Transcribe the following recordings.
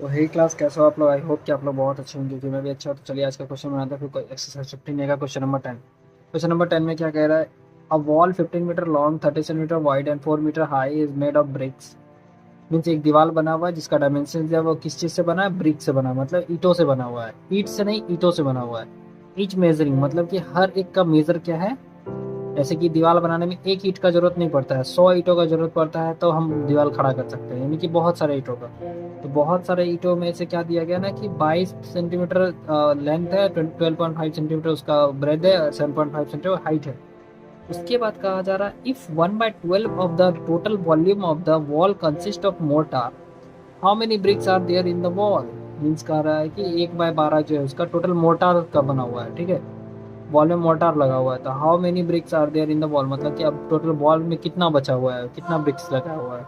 तो हे क्लास, कैसे हो आप लोग? आई होप कि आप लोग बहुत अच्छे होंगे, क्योंकि मैं भी अच्छा हूँ। तो चलिए आज का क्वेश्चन बनाते हैं फिर एक्सरसाइज 15 का क्वेश्चन नंबर 10। क्वेश्चन नंबर 10 में क्या कह रहा है? A wall 15 metre long, 30 centimetre wide and 4 metre high is made of bricks. Means एक दीवार बना हुआ है जिसका डायमेंशन जो है वो किस चीज़ से बना है? ब्रिक से बना है, मतलब ईंटों से बना हुआ है। ईंट से नहीं, ईंटों से बना हुआ है। ईच मेजरिंग मतलब कि हर एक का मेजर क्या है। जैसे कि दीवार बनाने में एक ईंट का जरूरत नहीं पड़ता है, 100 ईंटों का जरूरत पड़ता है तो हम दीवार खड़ा कर सकते हैं, यानी कि बहुत सारे ईंटों का। तो बहुत सारे ईंटों में से क्या दिया गया ना कि 22 सेंटीमीटर लेंथ है, 12.5 सेंटीमीटर उसका ब्रेड है, 7.5 सेंटीमीटर हाइट है। उसके बाद कहा जा रहा है if 1/12 of the total volume of the wall consist of mortar, how many bricks are there in the wall. Means कह रहा है कि 1/12 जो है उसका टोटल मोर्टार का बना हुआ है, ठीक है। वॉल में मोर्टार लगा हुआ है, तो how many bricks are there in the wall, मतलब कि अब टोटल वॉल में कितना बचा हुआ है, कितना ब्रिक्स लगा हुआ है।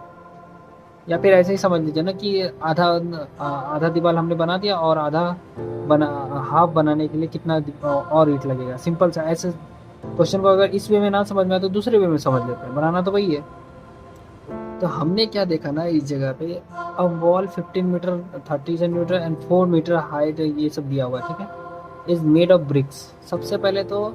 या फिर ऐसे ही समझ लीजिए ना कि आधा आधा दीवार हमने बना दिया और आधा बना हाफ बनाने के लिए कितना और ईंट लगेगा। सिंपल सा ऐसे क्वेश्चन को अगर इस वे में ना समझ में आए तो दूसरे वे में समझ लेते हैं, बनाना तो वही है। तो हमने क्या देखा ना इस जगह पे, अब wall 15 metre, 30 centimetre and 4 metre height ये सब दिया हुआ है, ठीक है। Is made of bricks. सबसे पहले तो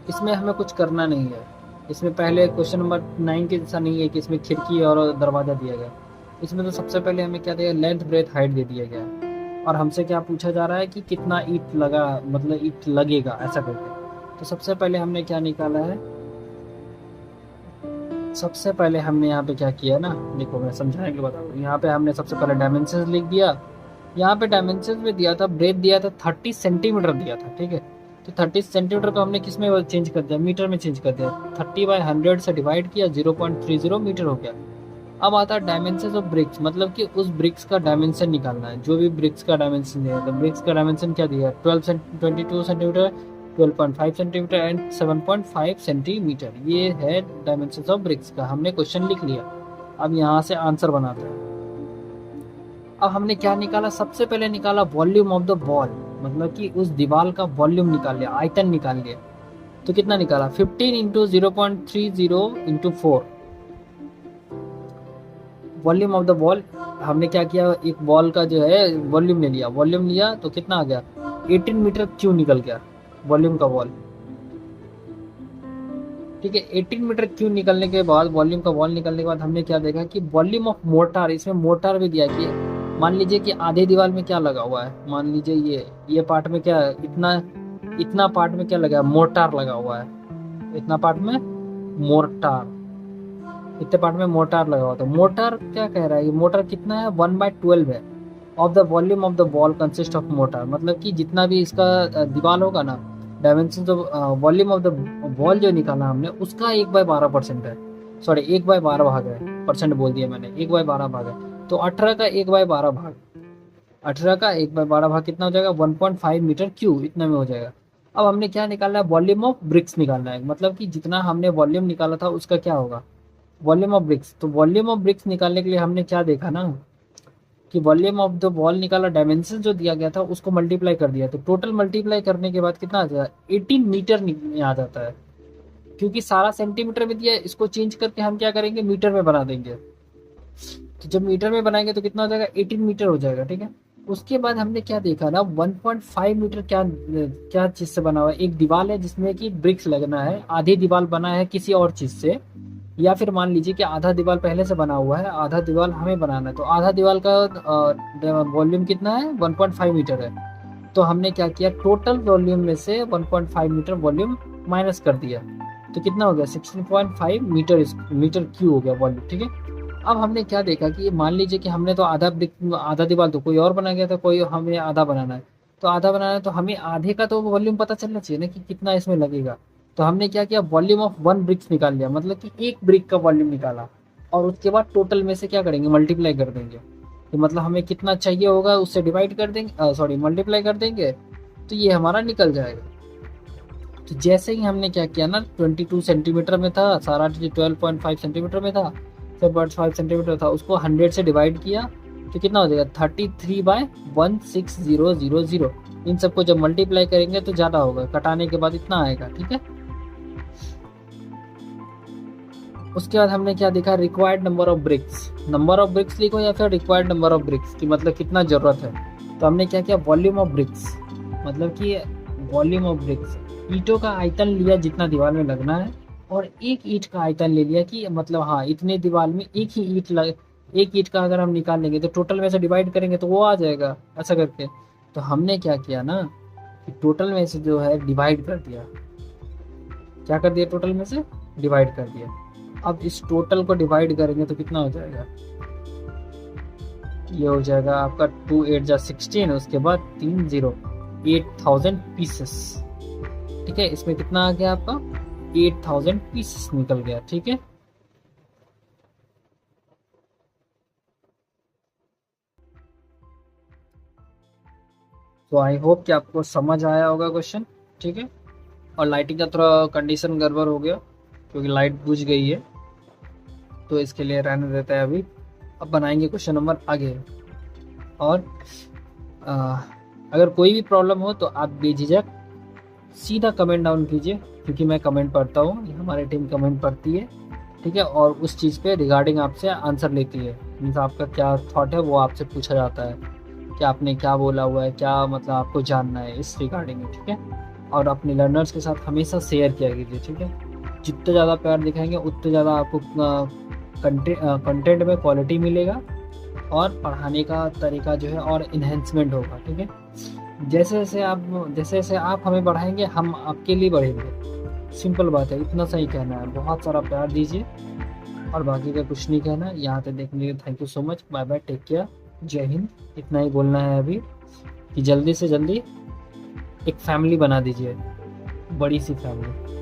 इसमें हमें कुछ करना नहीं है। इसमें पहले क्वेश्चन नंबर 9 के जैसा नहीं है कि इसमें खिड़की और दरवाज़ा दिया गया। इसमें तो सबसे पहले हमें क्या दिया, लेंथ ब्रेथ हाइट दे दिया गया है। और हमसे क्या पूछा जा रहा है कि कितना ईंट लगा, मतलब ईंट लगेगा ऐसा करके। तो सबसे पहले हमने क्या निकाला है, सबसे पहले हमने यहाँ पे क्या किया ना, देखो मैं समझाने के लिए बता रहा हूँ। यहाँ पे हमने सबसे पहले डायमेंशन लिख दिया। यहाँ पे डायमेंशन में दिया था, ब्रेथ दिया था 30 सेंटीमीटर दिया था, ठीक है। तो 30 सेंटीमीटर को हमने किस में चेंज कर दिया, मीटर में चेंज कर दिया। 30/100 से डिवाइड किया, 0.30 मीटर हो गया। अब आता है डायमेंशन ऑफ ब्रिक्स, मतलब कि उस ब्रिक्स का डायमेंशन निकालना है। जो भी ब्रिक्स का डायमेंशन दिया है, तो ब्रिक्स का डायमेंशन क्या दिया है, 22 सेंटीमीटर, 12.5 सेंटीमीटर एंड 7.5 सेंटीमीटर। ये है डायमेंशन ऑफ ब्रिक्स का। हमने क्वेश्चन लिख लिया। अब यहाँ से आंसर बनाते हैं। अब हमने क्या निकाला, सबसे पहले निकाला वॉल्यूम ऑफ द बॉल, मतलब कि उस दीवार का वॉल्यूम निकाल लिया, आयतन निकाल लिया। तो कितना निकाला, 15 into 0.30 into 4। Volume of the ball, हमने क्या किया, एक बॉल का जो है वॉल्यूम ले लिया। वॉल्यूम लिया तो कितना आ गया, 18 मीटर क्यूब निकल गया वॉल्यूम का बॉल, ठीक है। 18 मीटर क्यूब निकलने के बाद, वॉल्यूम का बॉल निकलने के बाद हमने क्या देखा कि वॉल्यूम ऑफ मोर्टार, इसमें मोर्टार भी दिया कि मान लीजिए कि आधे दीवार में क्या लगा हुआ है, मान लीजिए ये पार्ट में क्या, इतना इतना पार्ट में क्या लगा है, मोर्टार लगा हुआ है। इतना पार्ट में मोर्टार, इतने पार्ट में मोर्टार लगा हुआ। तो मोर्टार क्या कह रहा है, ये मोर्टार कितना है, 1/12 है of the volume of the ball consist of mortar. मतलब कि जितना भी इसका दीवार होगा ना, डायमेंशन जो वॉल्यूम ऑफ द बॉल जो निकाला हमने, उसका 1/12% है। सॉरी, 1/12 भाग है, परसेंट बोल दिया मैंने, 1/12 भाग है। तो 18 का 1/12 भाग, 18 का 1/12 भाग कितना हो जाएगा, 1.5 मीटर क्यूब, इतना में हो जाएगा। अब हमने क्या निकालना है, वॉल्यूम ऑफ ब्रिक्स निकालना है, मतलब कि जितना हमने वॉल्यूम निकाला था उसका क्या होगा, वॉल्यूम ऑफ ब्रिक्स। तो वॉल्यूम ऑफ ब्रिक्स निकालने के लिए हमने क्या देखा ना कि वॉल्यूम ऑफ द बॉल निकाला, डायमेंशन जो दिया गया था उसको मल्टीप्लाई कर दिया। तो टोटल मल्टीप्लाई करने के बाद कितना आ जाता है, 18 मीटर में आ जाता है। क्योंकि सारा सेंटीमीटर में दिया है, इसको चेंज करके हम क्या करेंगे, मीटर में बना देंगे। तो जब मीटर में बनाएंगे तो कितना हो जाएगा, 18 मीटर हो जाएगा, ठीक है। उसके बाद हमने क्या देखा ना, 1.5 मीटर क्या क्या चीज से बना हुआ है, एक दीवार है जिसमें कि ब्रिक्स लगना है। आधी दीवार बना है किसी और चीज से, या फिर मान लीजिए कि आधा दीवार पहले से बना हुआ है, आधा दीवार हमें बनाना है। तो आधा दीवार का वॉल्यूम कितना है, 1.5 मीटर है। तो हमने क्या किया, टोटल वॉल्यूम में से 1.5 मीटर वॉल्यूम माइनस कर दिया। तो कितना हो गया, 16.5 मीटर, मीटर क्यू हो गया वॉल्यूम, ठीक है। अब हमने क्या देखा कि मान लीजिए कि हमने तो आधा ब्रिक, आधा दीवार तो कोई और बना गया था, कोई हमें आधा बनाना है। तो आधा बनाना है तो हमें आधे का तो वॉल्यूम पता चलना चाहिए ना कि कितना इसमें लगेगा। तो हमने क्या किया, वॉल्यूम ऑफ वन ब्रिक्स निकाल लिया, मतलब कि एक ब्रिक का वॉल्यूम निकाला। और उसके बाद टोटल में से क्या करेंगे, मल्टीप्लाई कर देंगे। तो मतलब हमें कितना चाहिए होगा उससे डिवाइड कर देंगे, सॉरी मल्टीप्लाई कर देंगे, तो ये हमारा निकल जाएगा। तो जैसे ही हमने क्या किया ना, 22 सेंटीमीटर में था सारा, 12.5 सेंटीमीटर में था, 7.5 सेंटीमीटर था, उसको 100 से डिवाइड किया। तो कितना हो जाएगा, 33/16,000। इन सबको जब मल्टीप्लाई करेंगे तो ज़्यादा होगा, कटाने के बाद इतना आएगा, ठीक है। उसके बाद हमने क्या देखा, रिक्वायर्ड नंबर ऑफ ब्रिक्स लिखो या फिर रिक्वायर्ड नंबर ऑफ ब्रिक्स की मतलब कितना ज़रूरत है। तो हमने क्या किया, वॉल्यूम ऑफ ब्रिक्स, मतलब कि वॉल्यूम ऑफ ब्रिक्स, ईंटों का आयतन लिया जितना दीवार में लगना है, और एक ईंट का आयतन ले लिया कि मतलब हाँ इतने दीवार में एक ईंट का अगर हम निकाल लेंगे तो टोटल में से डिवाइड करेंगे तो वो आ जाएगा ऐसा करके। तो हमने क्या किया ना कि टोटल में से जो है डिवाइड कर दिया, क्या कर दिया, टोटल में से डिवाइड कर दिया। अब इस टोटल को डिवाइड करेंगे तो कितना हो जाएगा, ये हो जाएगा आपका 2 8 जा 16, उसके बाद 3 0, 8000 पीसेस। ठीक है, इसमें कितना आ गया आपका, 8000 पीसेस निकल गया। ठीक है, तो आई होप कि आपको समझ आया होगा क्वेश्चन। ठीक है, और लाइटिंग का थोड़ा कंडीशन गड़बड़ हो गया क्योंकि लाइट बुझ गई है, तो इसके लिए रहने देते हैं अभी। अब बनाएंगे क्वेश्चन नंबर आगे। और आ, अगर कोई भी प्रॉब्लम हो तो आप बेझिझक सीधा कमेंट डाउन कीजिए, क्योंकि मैं कमेंट पढ़ता हूँ, हमारी टीम कमेंट पढ़ती है। ठीक है, और उस चीज़ पे रिगार्डिंग आपसे आंसर लेती है, मीन्स आपका क्या थॉट है वो आपसे पूछा जाता है कि आपने क्या बोला हुआ है, क्या मतलब आपको जानना है इस रिगार्डिंग में। ठीक है, और अपने लर्नर्स के साथ हमेशा शेयर किया कीजिए। ठीक है, जितने ज़्यादा प्यार दिखाएंगे उतने ज़्यादा आपको कंटेंट में क्वालिटी मिलेगा और पढ़ाने का तरीका जो है और इन्हेंसमेंट होगा। ठीक है, जैसे जैसे आप हमें बढ़ाएंगे हम आपके लिए बढ़ेंगे। सिंपल बात है, इतना सही कहना है, बहुत सारा प्यार दीजिए और बाकी का कुछ नहीं कहना है। यहाँ तक देखने के लिए thank you so much, bye bye, take care, Jai Hind. इतना ही बोलना है अभी कि जल्दी से जल्दी एक फैमिली बना दीजिए, बड़ी सी फैमिली।